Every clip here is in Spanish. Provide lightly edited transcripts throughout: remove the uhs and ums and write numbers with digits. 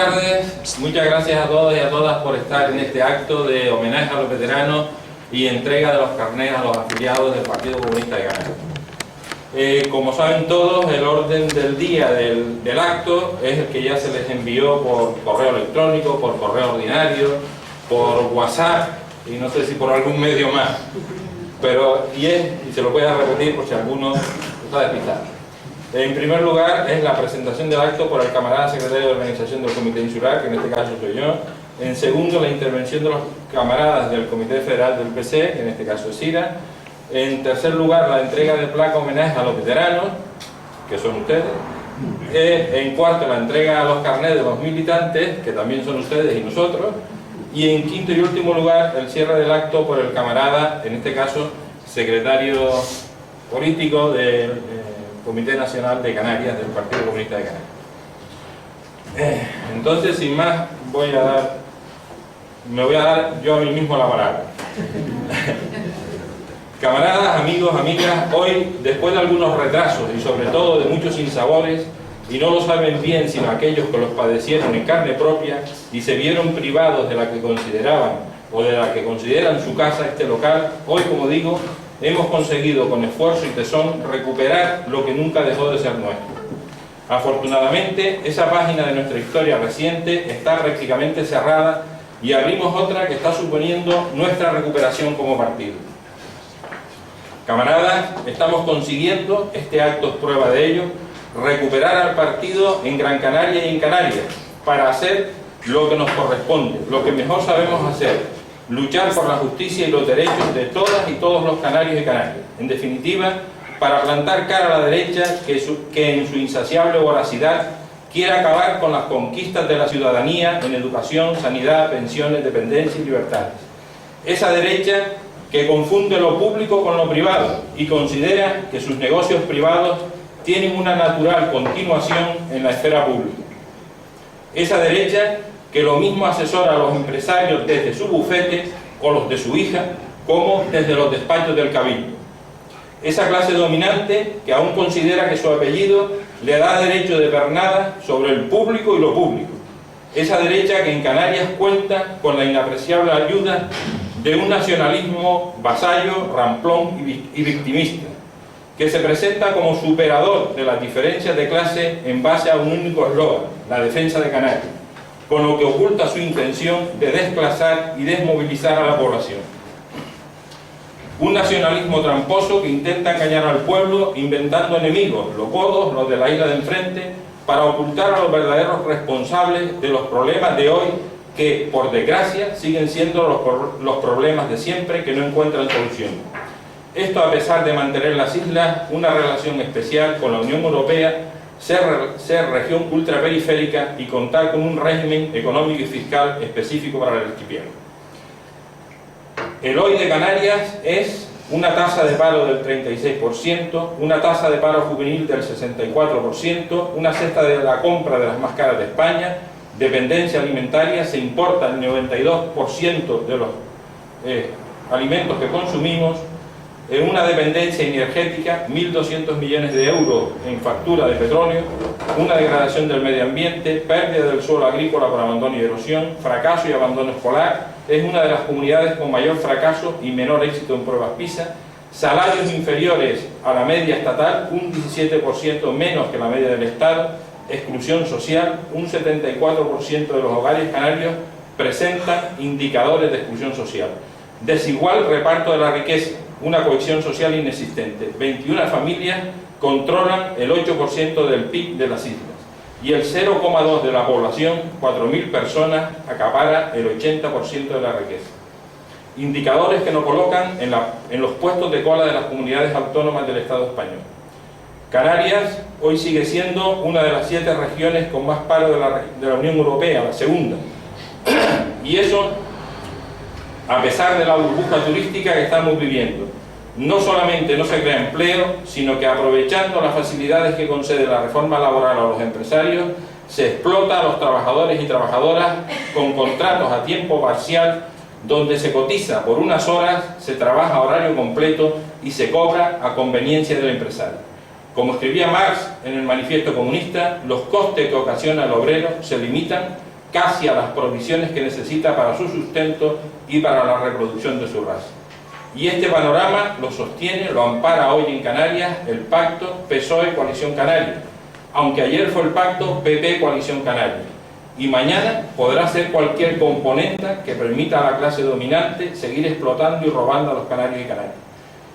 tardes, muchas gracias a todos y a todas por estar en este acto de homenaje a los veteranos y entrega de los carnets a los afiliados del Partido Comunista de Canarias. Como saben todos, el orden del día del acto es el que ya se les envió por correo electrónico, por correo ordinario, por WhatsApp y no sé si por algún medio más, pero y se lo voy a repetir por si alguno está despistado. En primer lugar es la presentación del acto por el camarada secretario de organización del Comité Insular, que en este caso soy yo. En segundo, la intervención de los camaradas del Comité Federal del PC, que en este caso es CIRA. En tercer lugar, la entrega de placa homenaje a los veteranos, que son ustedes. En cuarto, la entrega a los carnets de los militantes, que también son ustedes y nosotros. Y en quinto y último lugar, el cierre del acto por el camarada, en este caso, secretario político del Comité Nacional de Canarias, del Partido Comunista de Canarias. Entonces, sin más, me voy a dar yo a mí mismo la palabra. Camaradas, amigos, amigas, hoy, después de algunos retrasos y sobre todo de muchos sinsabores, y no lo saben bien sino aquellos que los padecieron en carne propia y se vieron privados de la que consideraban o de la que consideran su casa, este local, hoy, como digo, hemos conseguido con esfuerzo y tesón recuperar lo que nunca dejó de ser nuestro. Afortunadamente, esa página de nuestra historia reciente está prácticamente cerrada y abrimos otra que está suponiendo nuestra recuperación como partido. Camaradas, estamos consiguiendo, este acto es prueba de ello, recuperar al partido en Gran Canaria y en Canarias para hacer lo que nos corresponde, lo que mejor sabemos hacer: luchar por la justicia y los derechos de todas y todos los canarios y canarias. En definitiva, para plantar cara a la derecha que en su insaciable voracidad quiere acabar con las conquistas de la ciudadanía en educación, sanidad, pensiones, dependencia y libertades. Esa derecha que confunde lo público con lo privado y considera que sus negocios privados tienen una natural continuación en la esfera pública. Esa derecha que lo mismo asesora a los empresarios desde su bufete o los de su hija, como desde los despachos del cabildo. Esa clase dominante que aún considera que su apellido le da derecho de pernada sobre el público y lo público. Esa derecha que en Canarias cuenta con la inapreciable ayuda de un nacionalismo vasallo, ramplón y victimista, que se presenta como superador de las diferencias de clase en base a un único eslogan: la defensa de Canarias, con lo que oculta su intención de desplazar y desmovilizar a la población. Un nacionalismo tramposo que intenta engañar al pueblo inventando enemigos, los godos, los de la isla de enfrente, para ocultar a los verdaderos responsables de los problemas de hoy, que, por desgracia, siguen siendo los problemas de siempre que no encuentran solución. Esto a pesar de mantener las islas una relación especial con la Unión Europea, ser región ultraperiférica y contar con un régimen económico y fiscal específico para el archipiélago. El hoy de Canarias es una tasa de paro del 36%, una tasa de paro juvenil del 64%, una cesta de la compra de las más caras de España, dependencia alimentaria, se importa el 92% de los alimentos que consumimos, en una dependencia energética, 1.200 millones de euros en factura de petróleo, una degradación del medio ambiente, pérdida del suelo agrícola por abandono y erosión, fracaso y abandono escolar. Es una de las comunidades con mayor fracaso y menor éxito en pruebas PISA, salarios inferiores a la media estatal, un 17% menos que la media del Estado, exclusión social, un 74% de los hogares canarios presentan indicadores de exclusión social, desigual reparto de la riqueza, una cohesión social inexistente. 21 familias controlan el 8% del PIB de las islas y el 0,2% de la población, 4.000 personas, acapara el 80% de la riqueza. Indicadores que nos colocan en los puestos de cola de las comunidades autónomas del Estado español. Canarias hoy sigue siendo una de las 7 regiones con más paro de la Unión Europea, la segunda. Y eso a pesar de la burbuja turística que estamos viviendo. No solamente no se crea empleo, sino que aprovechando las facilidades que concede la reforma laboral a los empresarios, se explota a los trabajadores y trabajadoras con contratos a tiempo parcial, donde se cotiza por unas horas, se trabaja a horario completo y se cobra a conveniencia del empresario. Como escribía Marx en el Manifiesto Comunista, los costes que ocasiona el obrero se limitan casi a las provisiones que necesita para su sustento y para la reproducción de su raza. Y este panorama lo sostiene, lo ampara hoy en Canarias el pacto PSOE-Coalición Canaria, aunque ayer fue el pacto PP-Coalición Canaria, y mañana podrá ser cualquier componente que permita a la clase dominante seguir explotando y robando a los canarios y canarias.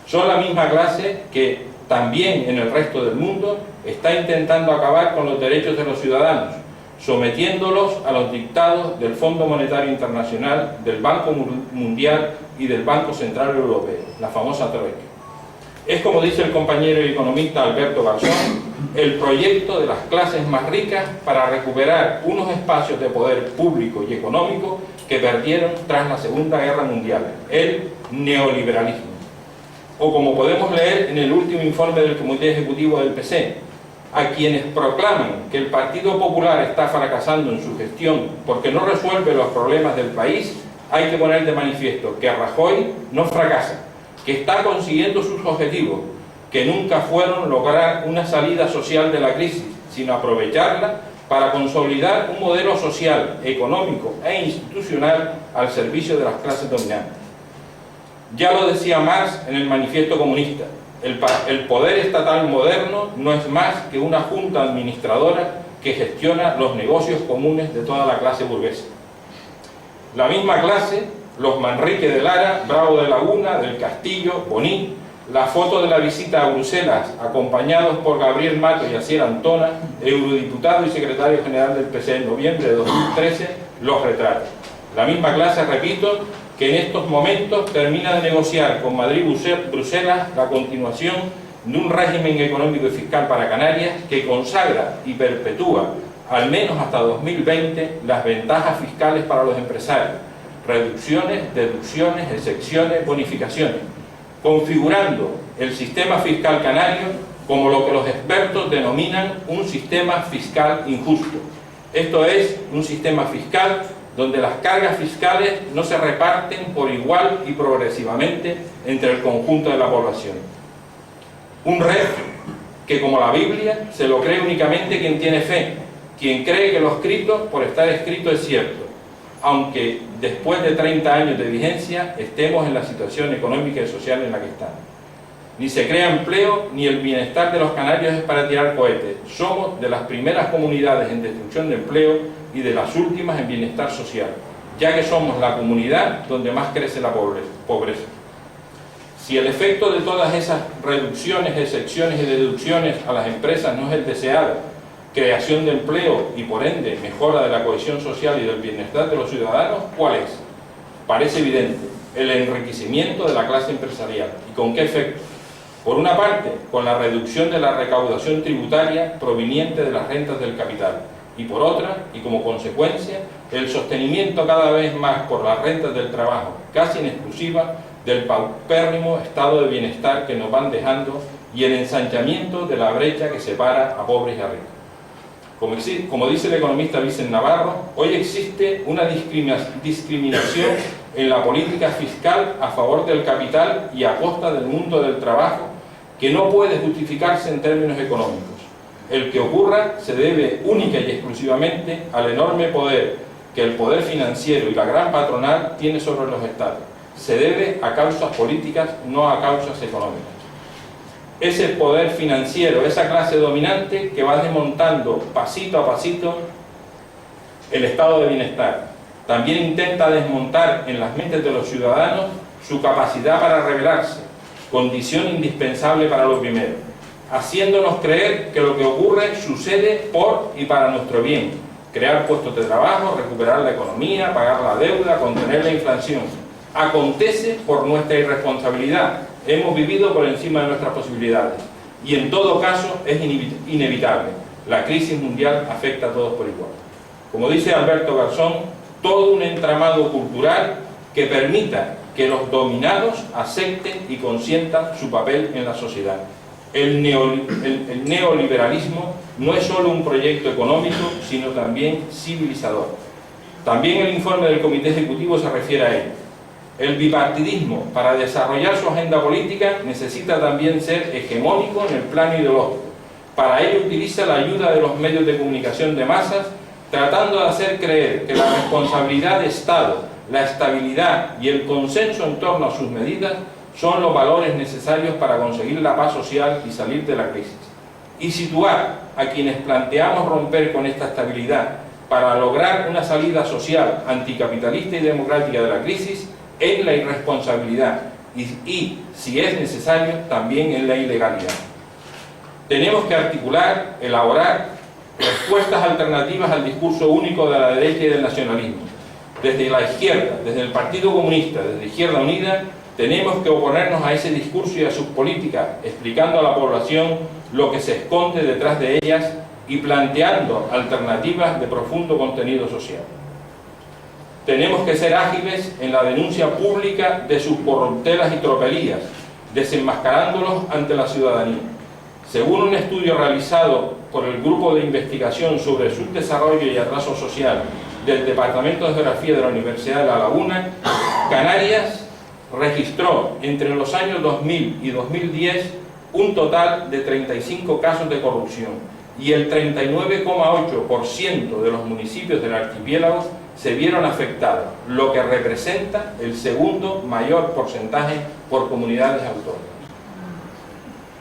Son la misma clase que también en el resto del mundo está intentando acabar con los derechos de los ciudadanos, sometiéndolos a los dictados del Fondo Monetario Internacional, del Banco Mundial y del Banco Central Europeo, la famosa Troika. Es, como dice el compañero y economista Alberto Garzón, el proyecto de las clases más ricas para recuperar unos espacios de poder público y económico que perdieron tras la Segunda Guerra Mundial, el neoliberalismo. O como podemos leer en el último informe del Comité Ejecutivo del PC, a quienes proclaman que el Partido Popular está fracasando en su gestión porque no resuelve los problemas del país, hay que poner de manifiesto que Rajoy no fracasa, que está consiguiendo sus objetivos, que nunca fueron lograr una salida social de la crisis, sino aprovecharla para consolidar un modelo social, económico e institucional al servicio de las clases dominantes. Ya lo decía Marx en el Manifiesto Comunista, el poder estatal moderno no es más que una junta administradora que gestiona los negocios comunes de toda la clase burguesa. La misma clase, los Manrique de Lara, Bravo de Laguna, del Castillo, Boní, la foto de la visita a Bruselas, acompañados por Gabriel Mato y Asier Antona, eurodiputado y secretario general del PC en noviembre de 2013, los retrata. La misma clase, repito, que en estos momentos termina de negociar con Madrid y Bruselas la continuación de un régimen económico y fiscal para Canarias que consagra y perpetúa, al menos hasta 2020, las ventajas fiscales para los empresarios, reducciones, deducciones, excepciones, bonificaciones, configurando el sistema fiscal canario como lo que los expertos denominan un sistema fiscal injusto. Esto es, un sistema fiscal donde las cargas fiscales no se reparten por igual y progresivamente entre el conjunto de la población. Un reto que, como la Biblia, se lo cree únicamente quien tiene fe, quien cree que lo escrito por estar escrito es cierto, aunque después de 30 años de vigencia estemos en la situación económica y social en la que estamos. Ni se crea empleo, ni el bienestar de los canarios es para tirar cohetes. Somos de las primeras comunidades en destrucción de empleo y de las últimas en bienestar social, ya que somos la comunidad donde más crece la pobreza. Si el efecto de todas esas reducciones, excepciones y deducciones a las empresas no es el deseado, creación de empleo y por ende mejora de la cohesión social y del bienestar de los ciudadanos, ¿cuál es? Parece evidente, el enriquecimiento de la clase empresarial. ¿Y con qué efecto? Por una parte, con la reducción de la recaudación tributaria proveniente de las rentas del capital, y por otra, y como consecuencia, el sostenimiento cada vez más por las rentas del trabajo, casi en exclusiva, del paupérrimo estado de bienestar que nos van dejando y el ensanchamiento de la brecha que separa a pobres y a ricos. Como dice el economista Vicente Navarro, hoy existe una discriminación en la política fiscal a favor del capital y a costa del mundo del trabajo que no puede justificarse en términos económicos. El que ocurra se debe única y exclusivamente al enorme poder que el poder financiero y la gran patronal tiene sobre los estados. Se debe a causas políticas, no a causas económicas. Es el poder financiero, esa clase dominante que va desmontando pasito a pasito el estado de bienestar. También intenta desmontar en las mentes de los ciudadanos su capacidad para rebelarse, condición indispensable para lo primero, haciéndonos creer que lo que ocurre sucede por y para nuestro bien, crear puestos de trabajo, recuperar la economía, pagar la deuda, contener la inflación. Acontece por nuestra irresponsabilidad, hemos vivido por encima de nuestras posibilidades y en todo caso es inevitable. La crisis mundial afecta a todos por igual. Como dice Alberto Garzón, todo un entramado cultural que permita que los dominados acepten y consientan su papel en la sociedad. El neoliberalismo no es solo un proyecto económico, sino también civilizador. También el informe del Comité Ejecutivo se refiere a ello. El bipartidismo, para desarrollar su agenda política, necesita también ser hegemónico en el plano ideológico. Para ello utiliza la ayuda de los medios de comunicación de masas tratando de hacer creer que la responsabilidad de Estado, la estabilidad y el consenso en torno a sus medidas son los valores necesarios para conseguir la paz social y salir de la crisis. Y situar a quienes planteamos romper con esta estabilidad para lograr una salida social, anticapitalista y democrática de la crisis en la irresponsabilidad y, si es necesario, también en la ilegalidad. Tenemos que articular, elaborar respuestas alternativas al discurso único de la derecha y del nacionalismo. Desde la izquierda, desde el Partido Comunista, desde Izquierda Unida, tenemos que oponernos a ese discurso y a sus políticas, explicando a la población lo que se esconde detrás de ellas y planteando alternativas de profundo contenido social. Tenemos que ser ágiles en la denuncia pública de sus corruptelas y tropelías, desenmascarándolos ante la ciudadanía. Según un estudio realizado por el Grupo de Investigación sobre el Subdesarrollo y Atraso Social del Departamento de Geografía de la Universidad de La Laguna, Canarias registró entre los años 2000 y 2010 un total de 35 casos de corrupción y el 39,8% de los municipios del archipiélago se vieron afectados, lo que representa el segundo mayor porcentaje por comunidades autónomas.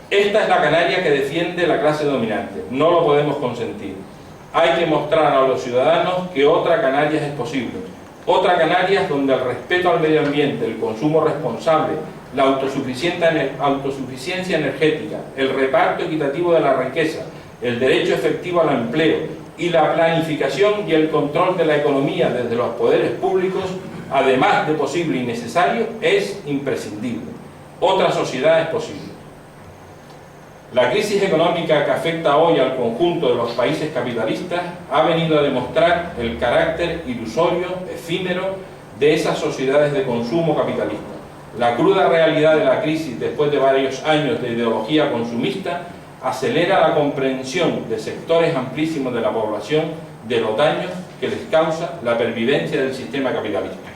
Esta es la Canaria que defiende la clase dominante, no lo podemos consentir. Hay que mostrar a los ciudadanos que otra Canarias es posible. Otra Canarias donde el respeto al medio ambiente, el consumo responsable, la autosuficiencia energética, el reparto equitativo de la riqueza, el derecho efectivo al empleo y la planificación y el control de la economía desde los poderes públicos, además de posible y necesario, es imprescindible. Otra sociedad es posible. La crisis económica que afecta hoy al conjunto de los países capitalistas ha venido a demostrar el carácter ilusorio, efímero, de esas sociedades de consumo capitalista. La cruda realidad de la crisis, después de varios años de ideología consumista, acelera la comprensión de sectores amplísimos de la población de los daños que les causa la pervivencia del sistema capitalista.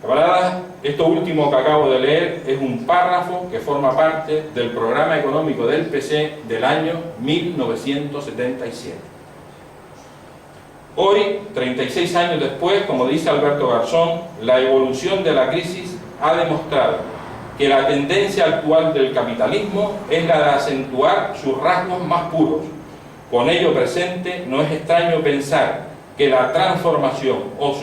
Camaradas, esto último que acabo de leer es un párrafo que forma parte del programa económico del PC del año 1977. Hoy, 36 años después, como dice Alberto Garzón, la evolución de la crisis ha demostrado que la tendencia actual del capitalismo es la de acentuar sus rasgos más puros. Con ello presente, no es extraño pensar que la transformación o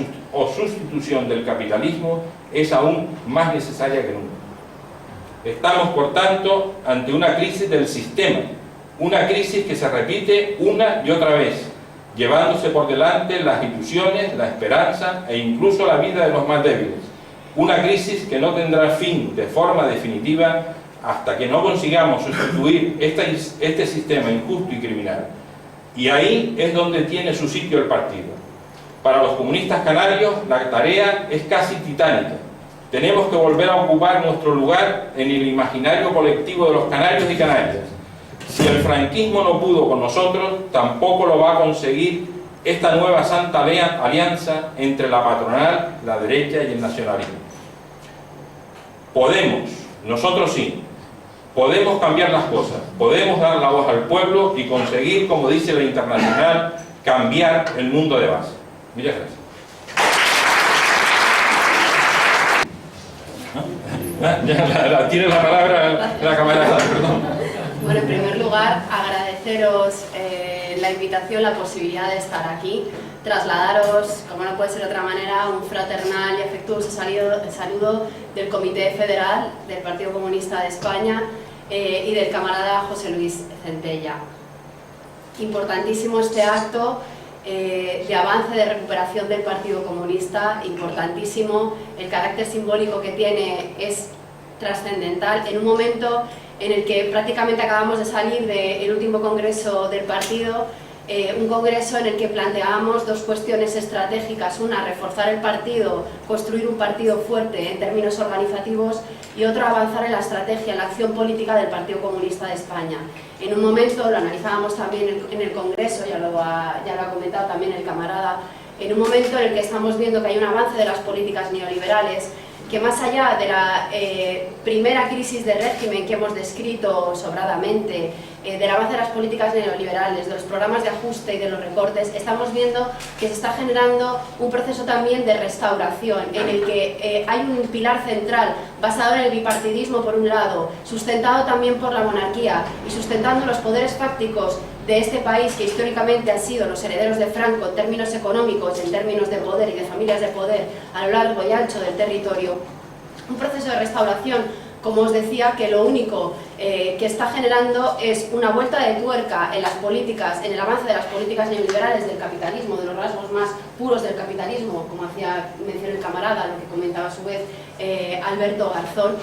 sustitución del capitalismo es aún más necesaria que nunca. Estamos, por tanto, ante una crisis del sistema, una crisis que se repite una y otra vez, llevándose por delante las ilusiones, la esperanza e incluso la vida de los más débiles. Una crisis que no tendrá fin de forma definitiva hasta que no consigamos sustituir este sistema injusto y criminal. Y ahí es donde tiene su sitio el partido. Para los comunistas canarios la tarea es casi titánica. Tenemos que volver a ocupar nuestro lugar en el imaginario colectivo de los canarios y canarias. Si el franquismo no pudo con nosotros, tampoco lo va a conseguir esta nueva santa alianza entre la patronal, la derecha y el nacionalismo. Podemos, nosotros sí, podemos cambiar las cosas, podemos dar la voz al pueblo y conseguir, como dice la Internacional, cambiar el mundo de base. Muchas gracias. Tiene la palabra la camarada, perdón. Bueno, en primer lugar, agradeceros la invitación, la posibilidad de estar aquí, trasladaros, como no puede ser de otra manera, un fraternal y afectuoso saludo del Comité Federal del Partido Comunista de España y del camarada José Luis Centella. Importantísimo este acto de avance de recuperación del Partido Comunista, importantísimo, el carácter simbólico que tiene es trascendental en un momento en el que prácticamente acabamos de salir del último congreso del partido, un congreso en el que planteábamos dos cuestiones estratégicas: una, reforzar el partido, construir un partido fuerte en términos organizativos, y otro, avanzar en la estrategia, en la acción política del Partido Comunista de España. En un momento, lo analizábamos también en el congreso, ya lo ha comentado también el camarada, en un momento en el que estamos viendo que hay un avance de las políticas neoliberales, que más allá de la primera crisis de régimen que hemos descrito sobradamente del avance de las políticas neoliberales, de los programas de ajuste y de los recortes, estamos viendo que se está generando un proceso también de restauración, en el que hay un pilar central basado en el bipartidismo por un lado, sustentado también por la monarquía y sustentando los poderes fácticos de este país que históricamente han sido los herederos de Franco en términos económicos, en términos de poder y de familias de poder a lo largo y ancho del territorio. Un proceso de restauración, como os decía, que lo único que está generando es una vuelta de tuerca en las políticas, en el avance de las políticas neoliberales del capitalismo, de los rasgos más puros del capitalismo, como hacía mención el camarada, lo que comentaba a su vez Alberto Garzón,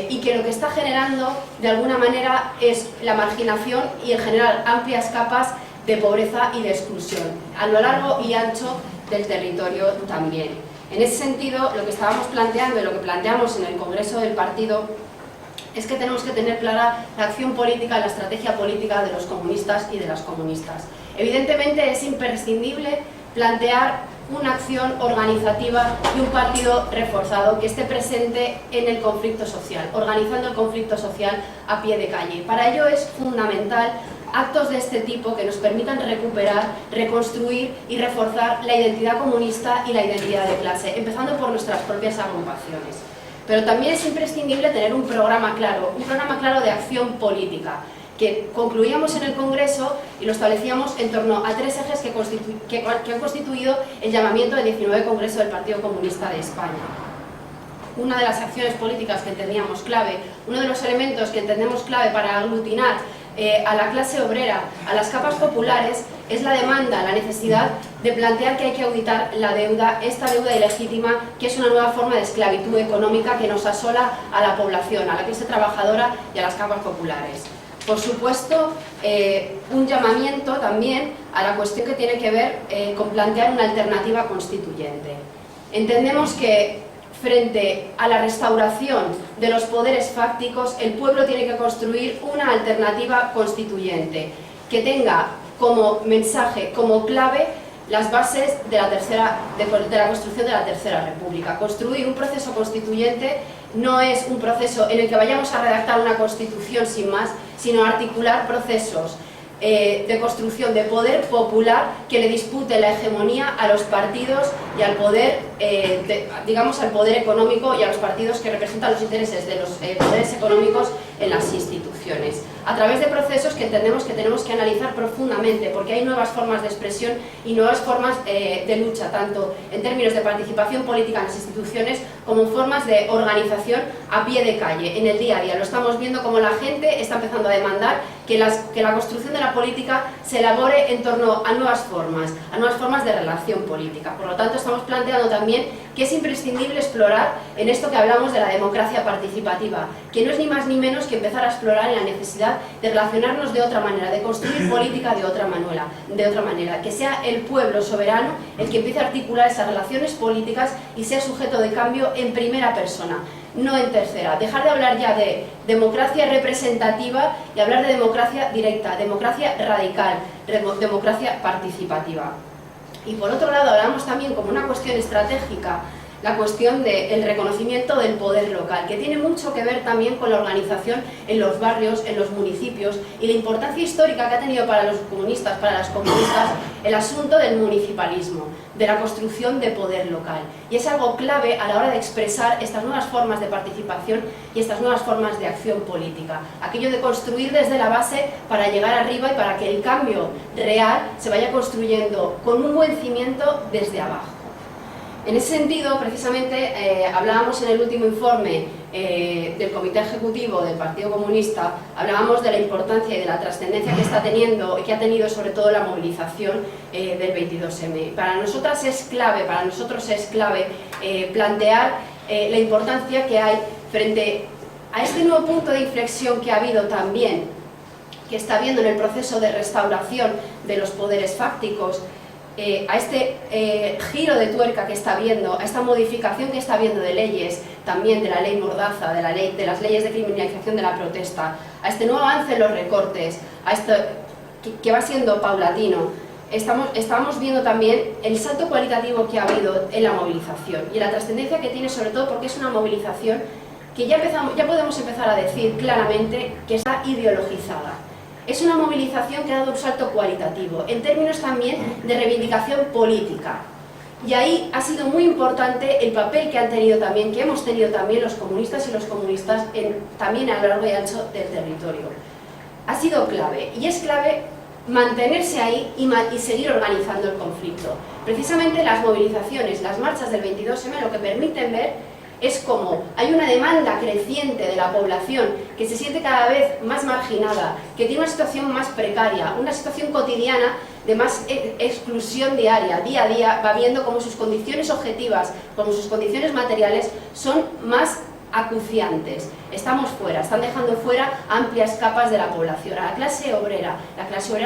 y que lo que está generando de alguna manera es la marginación y en general amplias capas de pobreza y de exclusión, a lo largo y ancho del territorio también. En ese sentido, lo que estábamos planteando y lo que planteamos en el Congreso del Partido es que tenemos que tener clara la acción política, la estrategia política de los comunistas y de las comunistas. Evidentemente es imprescindible plantear una acción organizativa y un partido reforzado que esté presente en el conflicto social, organizando el conflicto social a pie de calle. Para ello es fundamental actos de este tipo que nos permitan recuperar, reconstruir y reforzar la identidad comunista y la identidad de clase, empezando por nuestras propias agrupaciones. Pero también es imprescindible tener un programa claro de acción política, que concluíamos en el Congreso y lo establecíamos en torno a 3 ejes que han constituido el llamamiento del 19 Congreso del Partido Comunista de España. Una de las acciones políticas que entendíamos clave, uno de los elementos que entendemos clave para aglutinar a la clase obrera, a las capas populares, es la demanda, la necesidad de plantear que hay que auditar la deuda, esta deuda ilegítima, que es una nueva forma de esclavitud económica que nos asola a la población, a la clase trabajadora y a las capas populares. Por supuesto, un llamamiento también a la cuestión que tiene que ver con plantear una alternativa constituyente. Entendemos que frente a la restauración de los poderes fácticos, el pueblo tiene que construir una alternativa constituyente que tenga como mensaje, como clave, las bases de la construcción de la Tercera República. Construir un proceso constituyente no es un proceso en el que vayamos a redactar una constitución sin más, sino articular procesos de construcción de poder popular que le dispute la hegemonía a los partidos y al poder, digamos, al poder económico y a los partidos que representan los intereses de los poderes económicos en las instituciones, a través de procesos que entendemos que tenemos que analizar profundamente, porque hay nuevas formas de expresión y nuevas formas de lucha, tanto en términos de participación política en las instituciones como en formas de organización a pie de calle, en el día a día. Lo estamos viendo como la gente está empezando a demandar que la construcción de la política se elabore en torno a nuevas formas de relación política. Por lo tanto, estamos planteando también que es imprescindible explorar en esto que hablamos de la democracia participativa, que no es ni más ni menos que empezar a explorar en la necesidad de relacionarnos de otra manera, de construir política de otra manera, que sea el pueblo soberano el que empiece a articular esas relaciones políticas y sea sujeto de cambio en primera persona, no en tercera. Dejar de hablar ya de democracia representativa y hablar de democracia directa, democracia radical, democracia participativa. Y por otro lado, hablamos también como una cuestión estratégica la cuestión del reconocimiento del poder local, que tiene mucho que ver también con la organización en los barrios, en los municipios, y la importancia histórica que ha tenido para los comunistas, para las comunistas, el asunto del municipalismo, de la construcción de poder local. Y es algo clave a la hora de expresar estas nuevas formas de participación y estas nuevas formas de acción política. Aquello de construir desde la base para llegar arriba y para que el cambio real se vaya construyendo con un buen cimiento desde abajo. En ese sentido, precisamente, hablábamos en el último informe del Comité Ejecutivo del Partido Comunista, hablábamos de la importancia y de la trascendencia que está teniendo y que ha tenido sobre todo la movilización del 22M. Para nosotros es clave plantear la importancia que hay frente a este nuevo punto de inflexión que ha habido también, que está habiendo en el proceso de restauración de los poderes fácticos, a este giro de tuerca que está habiendo, a esta modificación que está habiendo de leyes, también de la ley Mordaza, de las leyes de criminalización de la protesta, a este nuevo avance en los recortes, a esto que va siendo paulatino. Estamos viendo también el salto cualitativo que ha habido en la movilización y la trascendencia que tiene, sobre todo porque es una movilización que ya podemos empezar a decir claramente que está ideologizada. Es una movilización que ha dado un salto cualitativo, en términos también de reivindicación política. Y ahí ha sido muy importante el papel que han tenido también, que hemos tenido también los comunistas y los comunistas también a lo largo y ancho del territorio. Ha sido clave, y es clave mantenerse ahí y seguir organizando el conflicto. Precisamente las movilizaciones, las marchas del 22M lo que permiten ver es como hay una demanda creciente de la población que se siente cada vez más marginada, que tiene una situación más precaria, una situación cotidiana de más exclusión diaria, día a día, va viendo como sus condiciones objetivas, como sus condiciones materiales son más acuciantes. Estamos fuera, están dejando fuera amplias capas de la población, a la clase obrera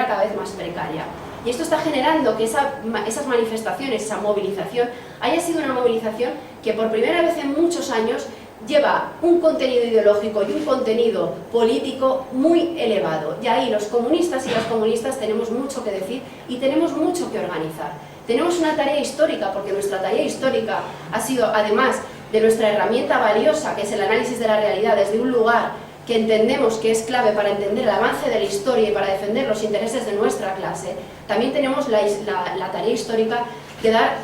cada vez más precaria. Y esto está generando que esas manifestaciones, esa movilización, haya sido una movilización que por primera vez en muchos años lleva un contenido ideológico y un contenido político muy elevado. Y ahí los comunistas y las comunistas tenemos mucho que decir y tenemos mucho que organizar. Tenemos una tarea histórica, porque nuestra tarea histórica ha sido, además de nuestra herramienta valiosa, que es el análisis de la realidad desde un lugar que entendemos que es clave para entender el avance de la historia y para defender los intereses de nuestra clase, también tenemos la tarea histórica de dar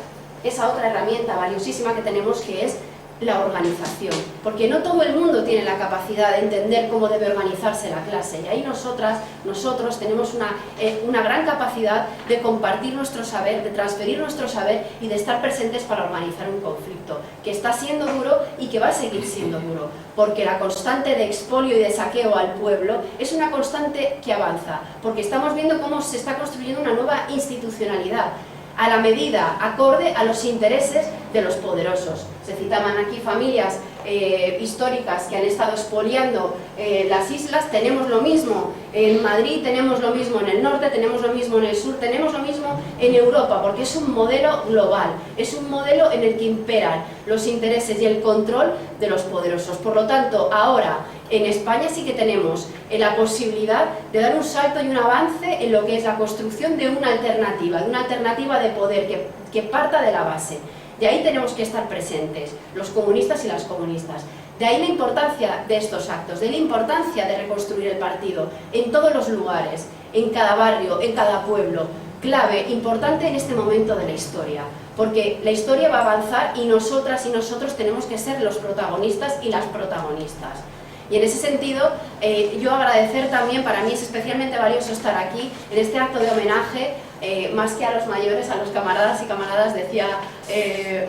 esa otra herramienta valiosísima que tenemos, que es la organización, porque no todo el mundo tiene la capacidad de entender cómo debe organizarse la clase, y ahí nosotros tenemos una gran capacidad de compartir nuestro saber, de transferir nuestro saber y de estar presentes para organizar un conflicto que está siendo duro y que va a seguir siendo duro, porque la constante de expolio y de saqueo al pueblo es una constante que avanza, porque estamos viendo cómo se está construyendo una nueva institucionalidad a la medida, acorde a los intereses de los poderosos. Se citaban aquí familias históricas que han estado expoliando las islas. Tenemos lo mismo en Madrid, tenemos lo mismo en el norte, tenemos lo mismo en el sur, tenemos lo mismo en Europa, porque es un modelo global, es un modelo en el que imperan los intereses y el control de los poderosos. Por lo tanto, ahora en España sí que tenemos la posibilidad de dar un salto y un avance en lo que es la construcción de una alternativa de poder que parta de la base. De ahí tenemos que estar presentes, los comunistas y las comunistas. De ahí la importancia de estos actos, de la importancia de reconstruir el partido en todos los lugares, en cada barrio, en cada pueblo. Clave, importante en este momento de la historia, porque la historia va a avanzar y nosotras y nosotros tenemos que ser los protagonistas y las protagonistas. Y en ese sentido, yo agradecer también, para mí es especialmente valioso estar aquí en este acto de homenaje, más que a los mayores, a los camaradas y camaradas, decía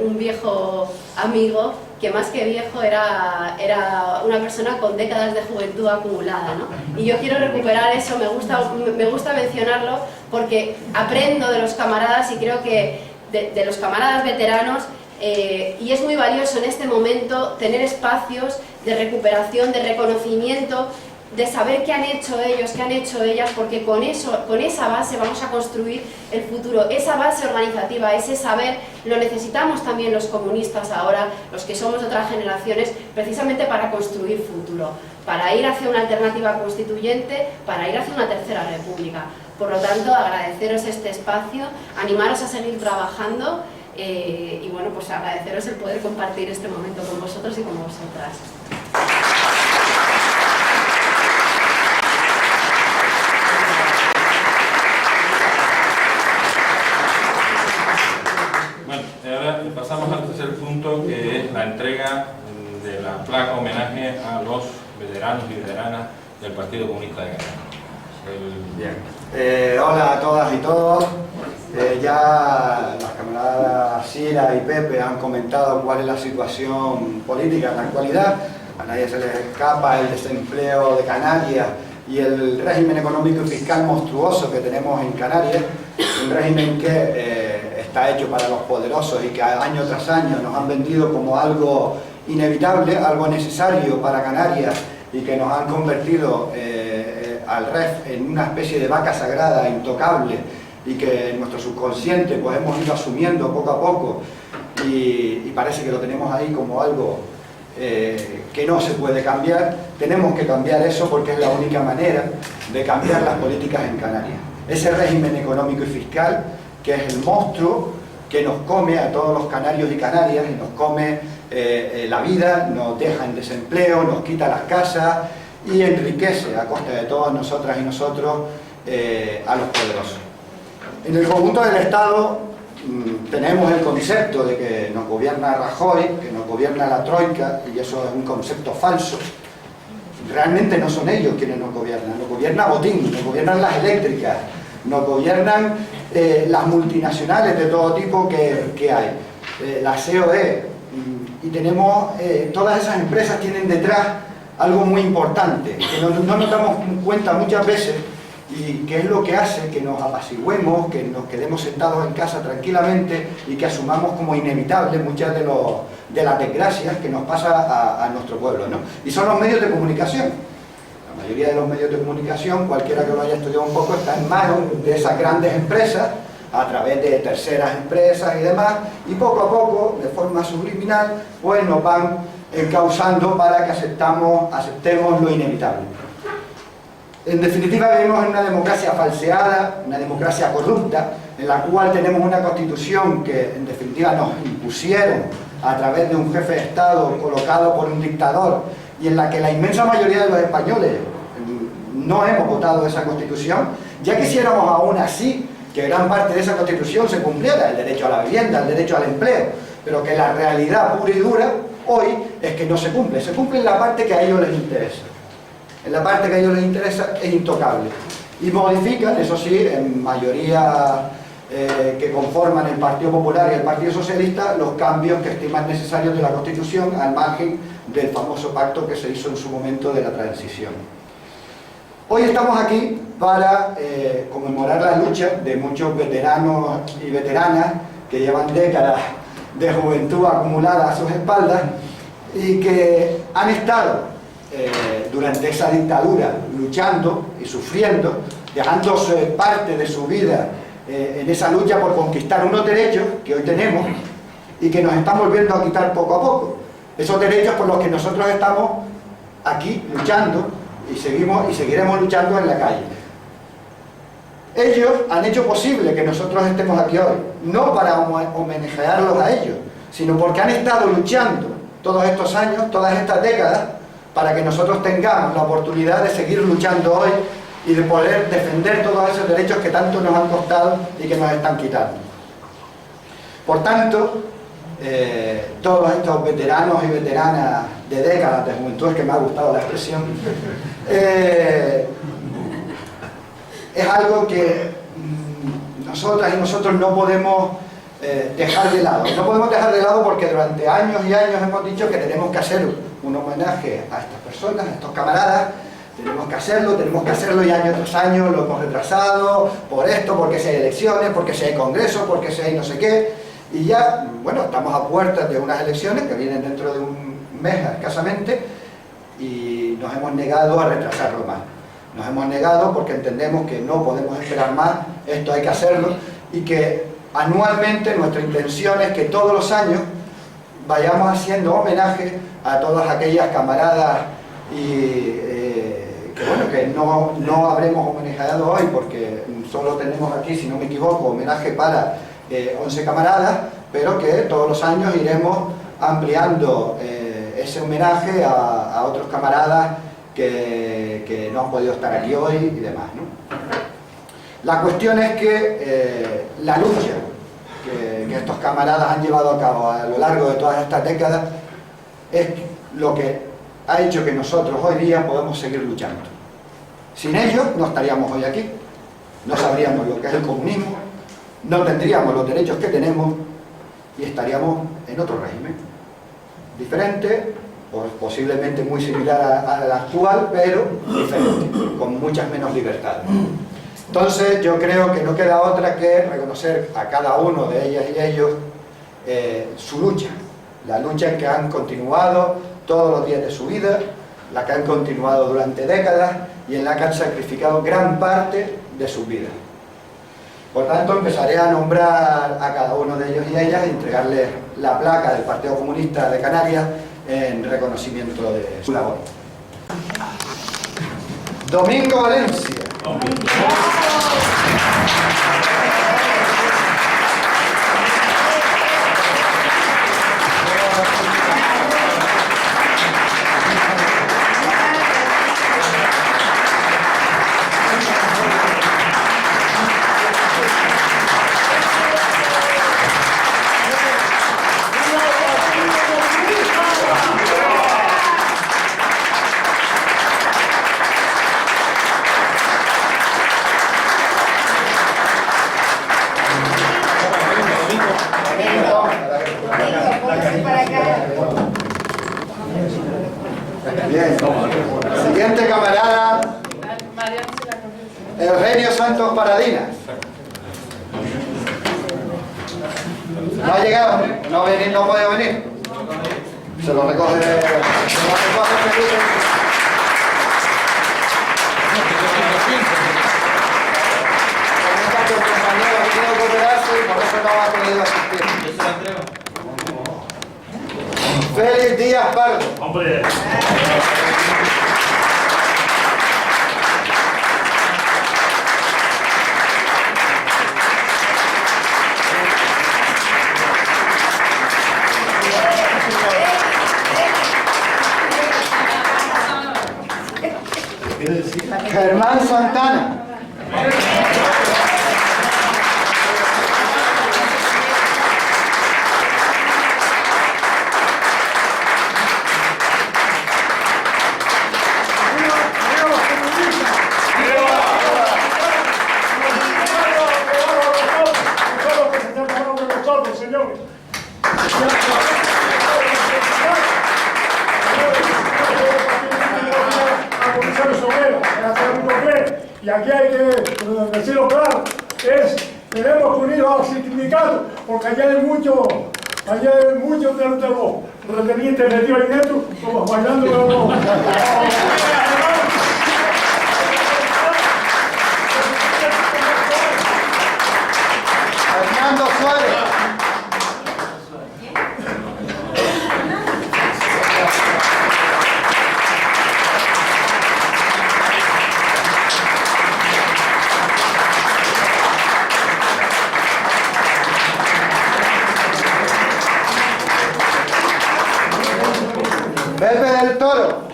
un viejo amigo, que más que viejo era una persona con décadas de juventud acumulada, ¿no? Y yo quiero recuperar eso, me gusta mencionarlo, porque aprendo de los camaradas y creo que de los camaradas veteranos, y es muy valioso en este momento tener espacios de recuperación, de reconocimiento, de saber qué han hecho ellos, qué han hecho ellas, porque con esa base vamos a construir el futuro. Esa base organizativa, ese saber, lo necesitamos también los comunistas ahora, los que somos de otras generaciones, precisamente para construir futuro, para ir hacia una alternativa constituyente, para ir hacia una tercera república. Por lo tanto, agradeceros este espacio, animaros a seguir trabajando, y bueno, pues agradeceros el poder compartir este momento con vosotros y con vosotras. Bueno, ahora pasamos al tercer punto, que es la entrega de la placa homenaje a los veteranos y veteranas del Partido Comunista de Canarias. Bien. Hola a todas y todos. Ya las camaradas Sira y Pepe han comentado cuál es la situación política en la actualidad. A nadie se les escapa el desempleo de Canarias y el régimen económico y fiscal monstruoso que tenemos en Canarias, un régimen que está hecho para los poderosos y que año tras año nos han vendido como algo inevitable, algo necesario para Canarias, y que nos han convertido al REF en una especie de vaca sagrada, intocable, y que en nuestro subconsciente pues hemos ido asumiendo poco a poco, y parece que lo tenemos ahí como algo que no se puede cambiar. Tenemos que cambiar eso, porque es la única manera de cambiar las políticas en Canarias. Ese régimen económico y fiscal, que es el monstruo que nos come a todos los canarios y canarias, y nos come la vida, nos deja en desempleo, nos quita las casas y enriquece a costa de todas nosotras y nosotros a los poderosos. En el conjunto del Estado tenemos el concepto de que nos gobierna Rajoy, que nos gobierna la Troika, y eso es un concepto falso. Realmente no son ellos quienes nos gobierna Botín, nos gobiernan las eléctricas, nos gobiernan las multinacionales de todo tipo que hay, la COE, y tenemos, todas esas empresas tienen detrás algo muy importante, que no nos damos cuenta muchas veces, y que es lo que hace que nos apaciguemos, que nos quedemos sentados en casa tranquilamente y que asumamos como inevitable muchas de las desgracias que nos pasa a nuestro pueblo, ¿no? Y son los medios de comunicación. La mayoría de los medios de comunicación, cualquiera que lo haya estudiado un poco, está en manos de esas grandes empresas, a través de terceras empresas y demás, y poco a poco, de forma subliminal, pues nos van encauzando para que aceptemos lo inevitable. En definitiva, vivimos en una democracia falseada, una democracia corrupta, en la cual tenemos una constitución que en definitiva nos impusieron a través de un jefe de Estado colocado por un dictador, y en la que la inmensa mayoría de los españoles no hemos votado esa constitución. Ya quisiéramos aún así que gran parte de esa constitución se cumpliera, el derecho a la vivienda, el derecho al empleo, pero que la realidad pura y dura hoy es que no se cumple en la parte que a ellos les interesa. En la parte que a ellos les interesa es intocable. Y modifican, eso sí, en mayoría que conforman el Partido Popular y el Partido Socialista, los cambios que estiman necesarios de la Constitución, al margen del famoso pacto que se hizo en su momento de la transición. Hoy estamos aquí para conmemorar la lucha de muchos veteranos y veteranas que llevan décadas de juventud acumulada a sus espaldas y que han estado durante esa dictadura luchando y sufriendo, dejándose parte de su vida en esa lucha por conquistar unos derechos que hoy tenemos y que nos están volviendo a quitar poco a poco. Esos derechos por los que nosotros estamos aquí luchando y seguiremos luchando en la calle. Ellos han hecho posible que nosotros estemos aquí hoy, no para homenajearlos a ellos, sino porque han estado luchando todos estos años, todas estas décadas, para que nosotros tengamos la oportunidad de seguir luchando hoy y de poder defender todos esos derechos que tanto nos han costado y que nos están quitando. Por tanto, todos estos veteranos y veteranas de décadas de juventud, es que me ha gustado la expresión, es algo que nosotras y nosotros no podemos dejar de lado. No podemos dejar de lado porque durante años y años hemos dicho que tenemos que hacer un homenaje a estas personas, a estos camaradas. Tenemos que hacerlo y año tras año lo hemos retrasado por esto, porque si hay elecciones, porque si hay congresos, porque si hay no sé qué. Y ya, bueno, estamos a puertas de unas elecciones que vienen dentro de un mes escasamente y nos hemos negado a retrasarlo más. Nos hemos negado porque entendemos que no podemos esperar más, esto hay que hacerlo, y que anualmente nuestra intención es que todos los años vayamos haciendo homenaje a todas aquellas camaradas y que bueno, que no habremos homenajeado hoy porque solo tenemos aquí, si no me equivoco, homenaje para 11 camaradas, pero que todos los años iremos ampliando ese homenaje a otros camaradas que no han podido estar aquí hoy y demás, ¿no? La cuestión es que la lucha que estos camaradas han llevado a cabo a lo largo de todas estas décadas es lo que ha hecho que nosotros hoy día podamos seguir luchando. Sin ellos no estaríamos hoy aquí, no sabríamos lo que es el comunismo, no tendríamos los derechos que tenemos y estaríamos en otro régimen diferente, posiblemente muy similar al actual, pero diferente, con muchas menos libertades. Entonces yo creo que no queda otra que reconocer a cada uno de ellas y ellos su lucha, la lucha en que han continuado todos los días de su vida, la que han continuado durante décadas y en la que han sacrificado gran parte de sus vidas. Por tanto, empezaré a nombrar a cada uno de ellos y ellas y entregarles la placa del Partido Comunista de Canarias en reconocimiento de su labor. Domingo Valencia. Eugenio Santos Paradinas. No ha llegado, no puede venir. Se lo recoge Felipe. Que el compañero que tiene que operarse y por eso no ha podido asistir. Félix Díaz Pardo. Hombre. Germán Santana. Y aquí hay que decirlo claro, tenemos que unir a los sindicatos, porque allá hay muchos de los retenientes metidos en esto, como bailando Fernando Suárez. Pepe del Toro.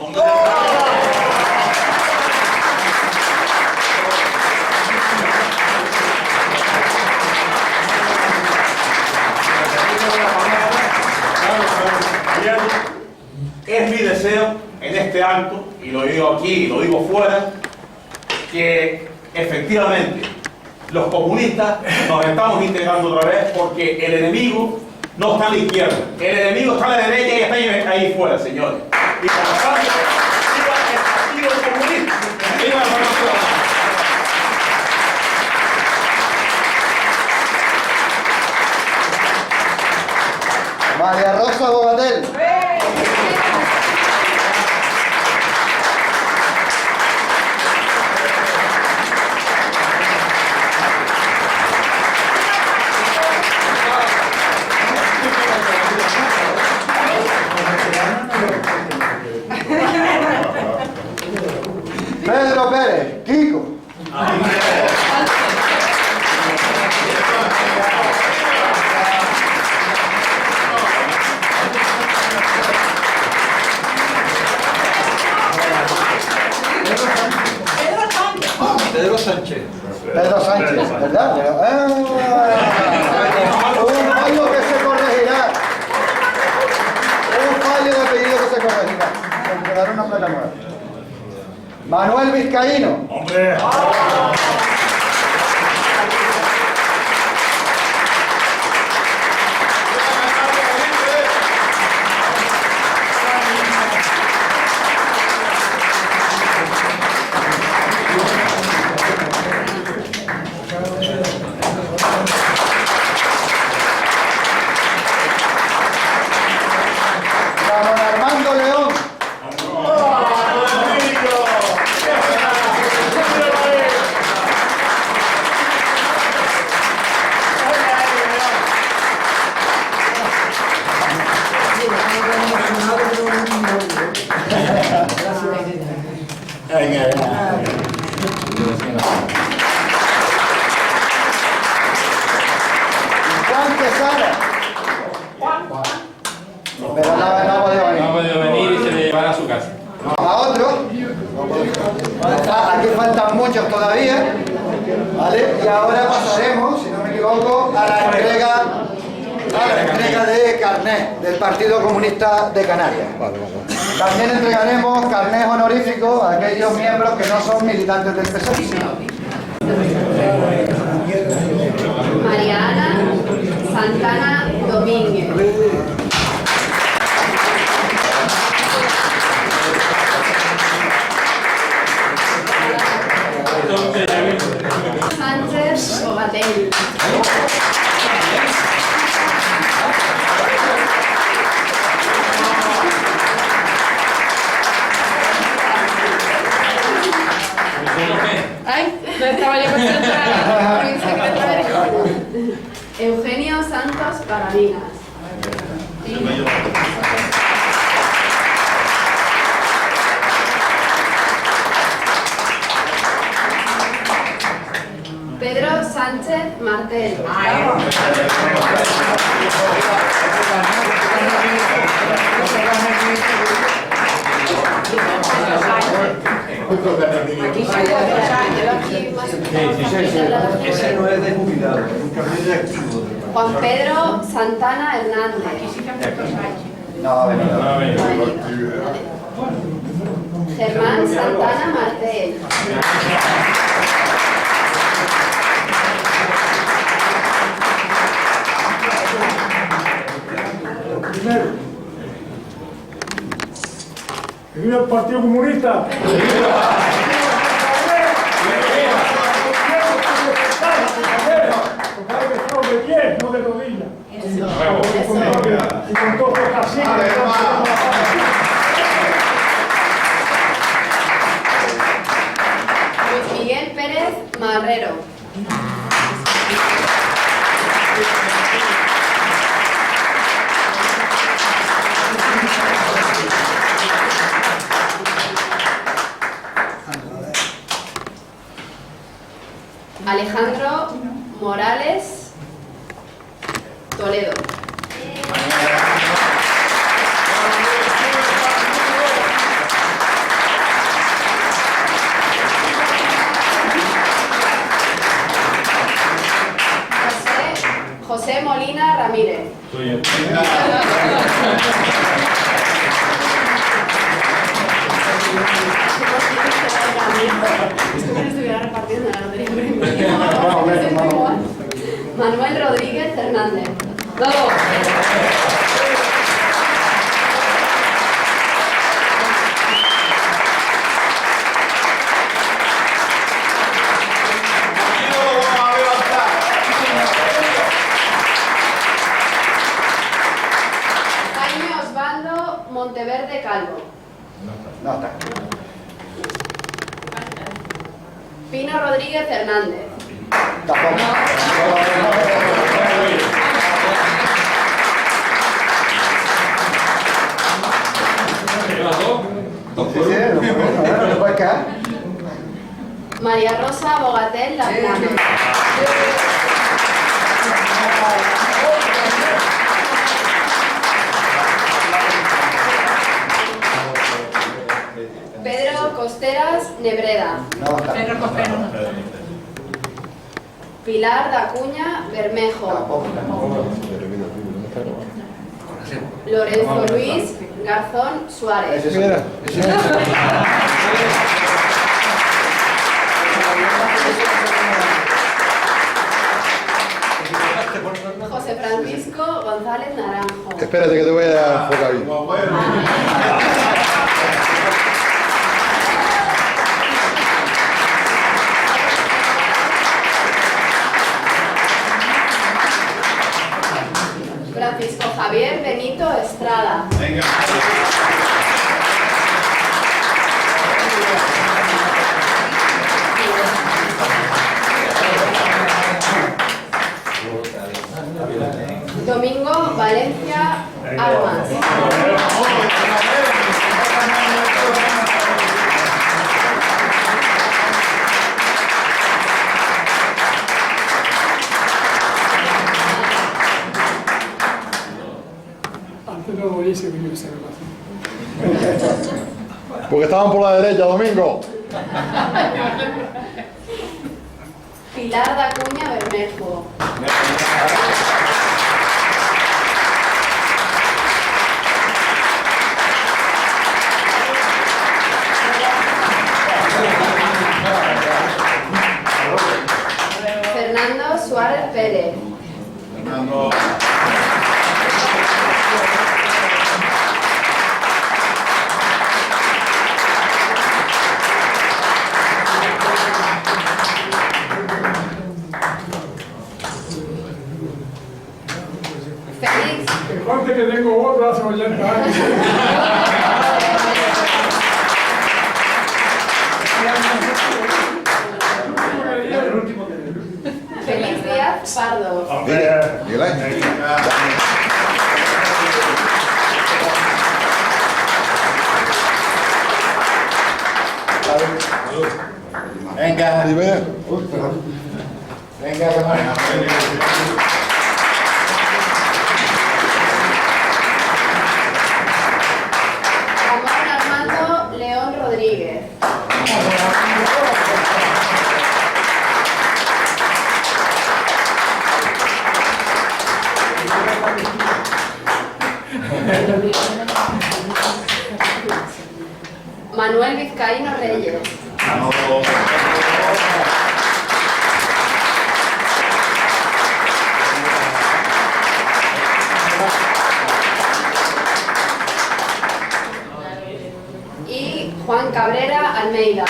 Es mi deseo en este acto, y lo digo aquí y lo digo fuera, que efectivamente los comunistas nos estamos integrando otra vez, porque el enemigo no está a la izquierda, el enemigo está a la derecha y está ahí fuera, señores. Y por lo tanto, viva el Partido Comunista, viva el Partido. María Rosa Bogatel. Pedro Pérez, Kiko. Pedro Sánchez. Pedro Sánchez, ¿verdad? Un fallo que se corregirá. Un fallo de apellido que se corregirá. Porque dará una placa nueva. Manuel Vizcaíno. ¡Hombre! Ramón Armando León. Juan Quesada. Pero no ha podido venir. No ha podido venir y se le llevará a su casa. A otro. Aquí faltan muchos todavía. ¿Vale? Y ahora pasaremos, si no me equivoco, a la entrega de carnet del Partido Comunista de Canarias. También entregaremos carnet honorífico a aquellos miembros que no son militantes del PSOE. María Ana Santana Domínguez. Sánchez Bogatel. Ay, no estaba yo concentrada. Mi secretario. Eugenio Santos Parabinas. Pedro Sánchez Martel. Ese no es de jubilado, es un carnet de activo. Juan Pedro Santana Hernández. No, ha venido. No ha venido. Vale. Germán Santana Martel. Primero, que viva el Partido Comunista. Porque hay que estar de pie, no de rodillas. Y con todos los caciques. Luis Miguel Pérez Marrero. Alejandro Morales Toledo. José Molina Ramírez. Manuel Rodríguez Hernández. Jaime Osvaldo Monteverde Calvo. No está. Pino Rodríguez Hernández. Tampoco. ¿No puedes quedar? María Rosa Bogatel Laplana. Pedro Costeras Nebreda. No está. Pedro Costero no. Pilar Dacuña Bermejo. Tampoco. Lorenzo Luis Garzón Suárez. Ese es José Francisco González Naranjo. Espérate que te voy a enfocar bien. Francisco Javier Benito Estrada. Domingo Valencia Almas. Antes no lo dice que yo sé Porque estaban por la derecha, Domingo. Pilar Dacuña Bermejo. Fernando Suárez Pérez. sé que tengo otro hace 80 años. Feliz Díaz Pardo. Miguel Ángel. Venga. Dime. Venga, camarada. Ramón Armando León Rodríguez. Manuel Vizcaíno Reyes. Y Juan Cabrera Almeida.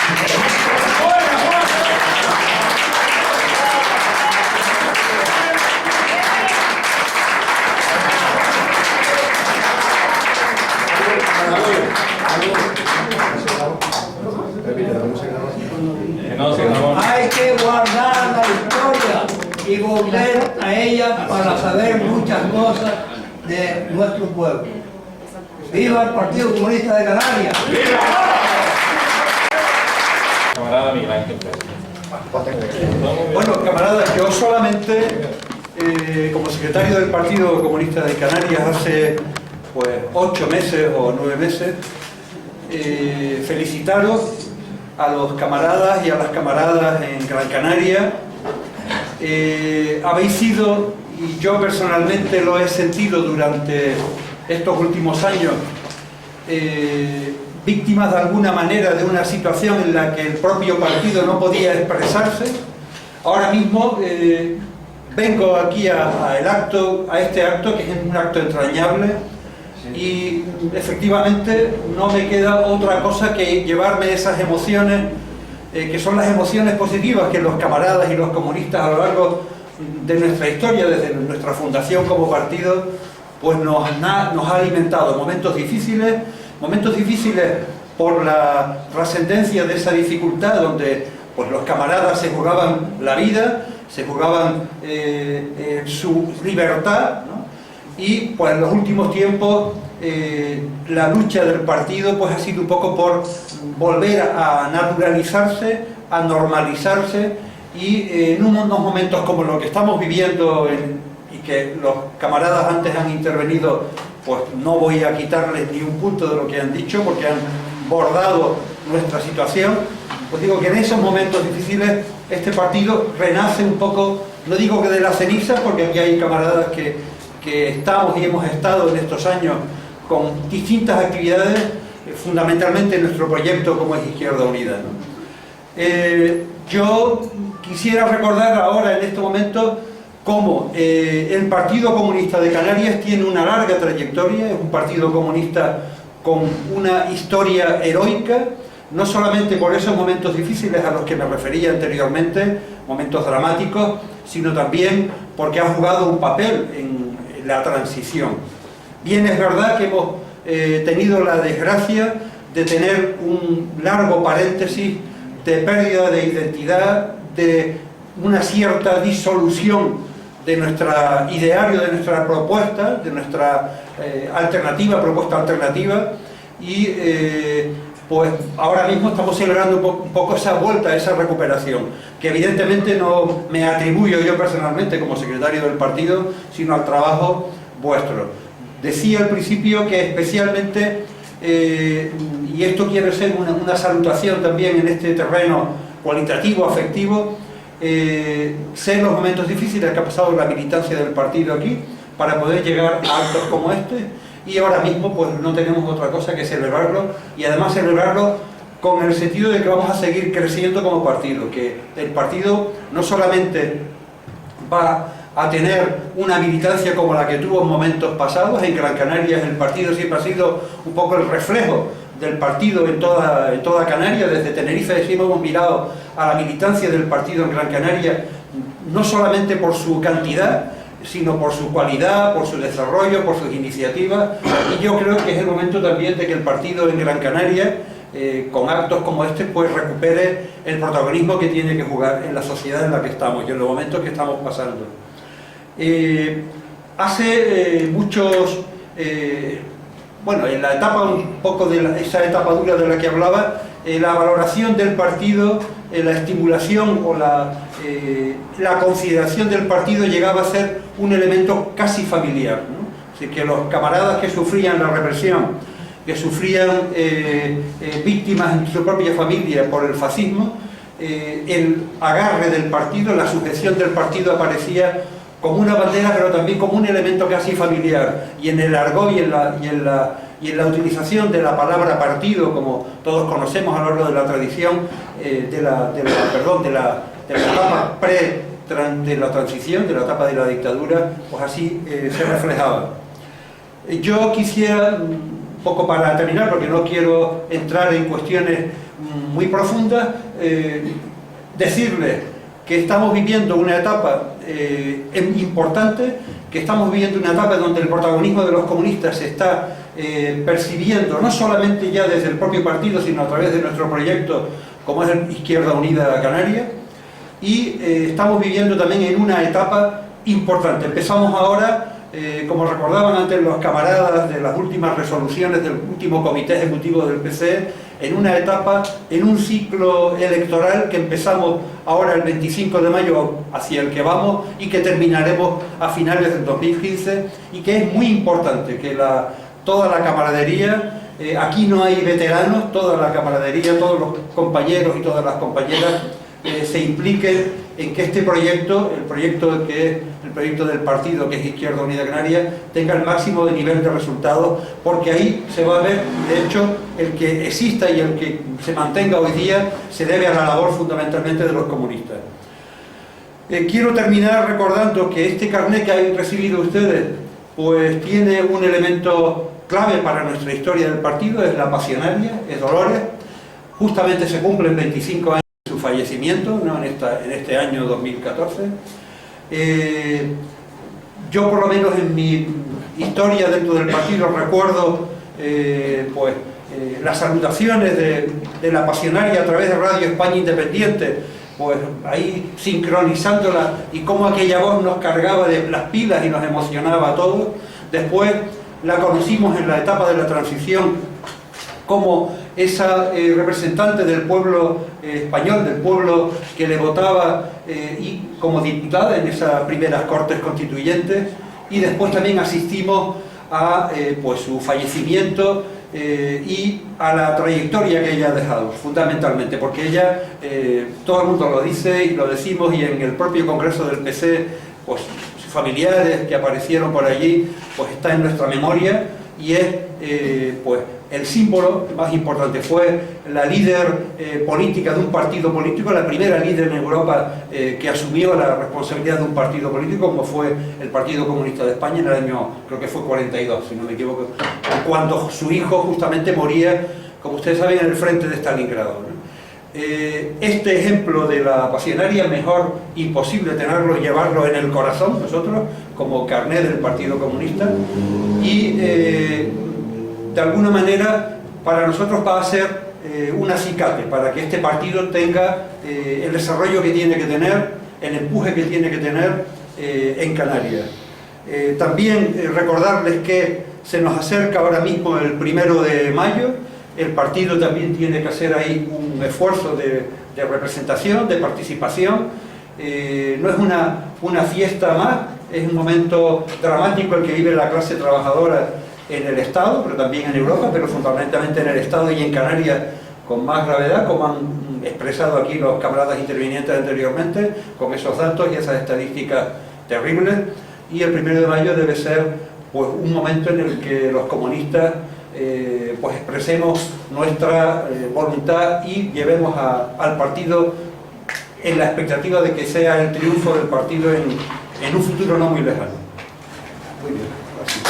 Que no se grabó. Hay que guardar la historia y volver a ella para saber muchas cosas de nuestro pueblo. ¡Viva el Partido Comunista de Canarias! Camarada Miguel Ángel Pérez. Bueno, camaradas, yo solamente, como secretario del Partido Comunista de Canarias hace pues 8 meses o 9 meses, felicitaros a los camaradas y a las camaradas en Gran Canaria. Habéis sido, y yo personalmente lo he sentido durante estos últimos años, víctimas de alguna manera de una situación en la que el propio partido no podía expresarse. Ahora mismo vengo aquí a este acto, que es un acto entrañable, y efectivamente no me queda otra cosa que llevarme esas emociones, que son las emociones positivas que los camaradas y los comunistas a lo largo de nuestra historia, desde nuestra fundación como partido, pues nos ha alimentado. Momentos difíciles por la trascendencia de esa dificultad, donde pues los camaradas se jugaban la vida, se jugaban su libertad, ¿no? Y pues en los últimos tiempos la lucha del partido pues ha sido un poco por volver a naturalizarse, a normalizarse, y en unos momentos como lo que estamos viviendo y que los camaradas antes han intervenido, pues no voy a quitarles ni un punto de lo que han dicho porque han bordado nuestra situación. Pues digo que en esos momentos difíciles este partido renace un poco, no digo que de la ceniza, porque aquí hay camaradas que estamos y hemos estado en estos años con distintas actividades, fundamentalmente nuestro proyecto como es Izquierda Unida, ¿no? Yo quisiera recordar ahora en este momento cómo el Partido Comunista de Canarias tiene una larga trayectoria, es un partido comunista con una historia heroica, no solamente por esos momentos difíciles a los que me refería anteriormente, momentos dramáticos, sino también porque ha jugado un papel en la transición. Bien, es verdad que hemos tenido la desgracia de tener un largo paréntesis de pérdida de identidad, de una cierta disolución de nuestro ideario, de nuestra propuesta, de nuestra propuesta alternativa, y pues ahora mismo estamos celebrando un poco esa vuelta, esa recuperación, que evidentemente no me atribuyo yo personalmente como secretario del partido, sino al trabajo vuestro. Decía al principio que especialmente, y esto quiere ser una salutación también en este terreno cualitativo, afectivo, sé los momentos difíciles que ha pasado la militancia del partido aquí para poder llegar a actos como este, y ahora mismo pues no tenemos otra cosa que celebrarlo, y además celebrarlo con el sentido de que vamos a seguir creciendo como partido, que el partido no solamente va a tener una militancia como la que tuvo en momentos pasados. En Gran Canaria el partido siempre ha sido un poco el reflejo del partido en toda Canarias. Desde Tenerife siempre hemos mirado a la militancia del partido en Gran Canaria, no solamente por su cantidad, sino por su cualidad, por su desarrollo, por sus iniciativas, y yo creo que es el momento también de que el partido en Gran Canaria, con actos como este, pues recupere el protagonismo que tiene que jugar en la sociedad en la que estamos y en los momentos que estamos pasando. Hace muchos, bueno, en la etapa un poco de esa etapa dura de la que hablaba, la valoración del partido, la estimulación o la consideración del partido llegaba a ser un elemento casi familiar, ¿no? Así que los camaradas que sufrían la represión, que sufrían víctimas en su propia familia por el fascismo, el agarre del partido, la sujeción del partido aparecía como una bandera, pero también como un elemento casi familiar, y en el argot y en la utilización de la palabra partido, como todos conocemos a lo largo de la tradición de la etapa de la transición, de la etapa de la dictadura, pues así se reflejaba. Yo quisiera, un poco para terminar, porque no quiero entrar en cuestiones muy profundas, decirles que estamos viviendo una etapa importante, que estamos viviendo una etapa donde el protagonismo de los comunistas se está percibiendo, no solamente ya desde el propio partido, sino a través de nuestro proyecto, como es el Izquierda Unida Canaria, y estamos viviendo también en una etapa importante. Empezamos ahora, como recordaban antes los camaradas de las últimas resoluciones del último comité ejecutivo del PC, en una etapa, en un ciclo electoral que empezamos ahora el 25 de mayo, hacia el que vamos, y que terminaremos a finales del 2015, y que es muy importante que toda la camaradería, aquí no hay veteranos, toda la camaradería, todos los compañeros y todas las compañeras se impliquen en que este proyecto, el proyecto que es el proyecto del partido, que es Izquierda Unida Canaria, tenga el máximo de nivel de resultados, porque ahí se va a ver, de hecho, el que exista y el que se mantenga hoy día se debe a la labor fundamentalmente de los comunistas. Quiero terminar recordando que este carnet que han recibido ustedes, pues tiene un elemento clave para nuestra historia del partido, es la pasionaria, es Dolores. Justamente se cumplen 25 años de su fallecimiento, ¿no? en este año 2014. Yo, por lo menos en mi historia dentro del partido, recuerdo las salutaciones de la pasionaria a través de Radio España Independiente, pues ahí sincronizándola, y cómo aquella voz nos cargaba de las pilas y nos emocionaba a todos. Después la conocimos en la etapa de la transición como esa representante del pueblo español, del pueblo que le votaba, y como diputada en esas primeras Cortes Constituyentes, y después también asistimos a pues su fallecimiento y a la trayectoria que ella ha dejado, fundamentalmente, porque ella, todo el mundo lo dice y lo decimos, y en el propio Congreso del PC, pues sus familiares que aparecieron por allí, pues está en nuestra memoria, y es pues el símbolo más importante. Fue la líder política de un partido político, la primera líder en Europa que asumió la responsabilidad de un partido político, como fue el Partido Comunista de España en el año, creo que fue 42, si no me equivoco, cuando su hijo justamente moría, como ustedes saben, en el frente de Stalingrado, ¿no? Este ejemplo de la pasionaria, mejor imposible tenerlo y llevarlo en el corazón nosotros, como carné del Partido Comunista, y de alguna manera para nosotros va a ser un acicate para que este partido tenga el desarrollo que tiene que tener, el empuje que tiene que tener en Canarias. También recordarles que se nos acerca ahora mismo el 1 de mayo, el partido también tiene que hacer ahí un esfuerzo de representación, de participación. No es una fiesta más, es un momento dramático el que vive la clase trabajadora en el Estado, pero también en Europa, pero fundamentalmente en el Estado y en Canarias con más gravedad, como han expresado aquí los camaradas intervinientes anteriormente, con esos datos y esas estadísticas terribles. Y el 1 de mayo debe ser pues un momento en el que los comunistas pues expresemos nuestra voluntad y llevemos al partido en la expectativa de que sea el triunfo del partido en un futuro no muy lejano. Muy bien, gracias.